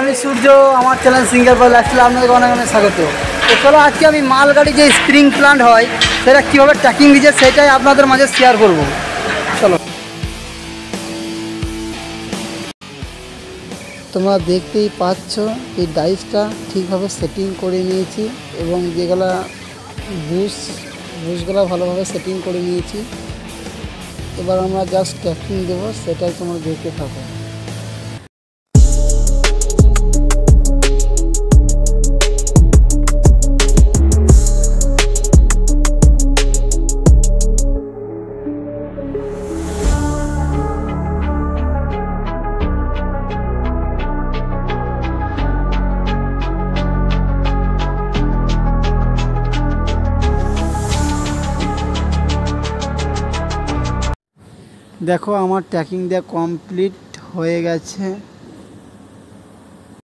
আমি সূর্য, আমার channel singer বয় lifestyle আপনাদের অনেক অনেক স্বাগত। তো চলো আজকে আমি মালগাড়ি যে স্প্রিং প্লান্ট হয় সেটা কীভাবে ট্র্যাকিং দিচ্ছে সেটাই আপনাদের মাঝে শেয়ার করব। চলো, তোমরা দেখতেই পাচ্ছ এই ডাইসটা ঠিকভাবে সেটিং করে নিয়েছি এবং যেগুলা বুশগুলো ভালোভাবে সেটিং করে নিয়েছি। এবার আমরা জাস্ট ট্র্যাকিং দেবো, সেটাই তোমরা দেখতে থাকো। দেখো আমার ট্র্যাকিং দেওয়া কমপ্লিট হয়ে গেছে।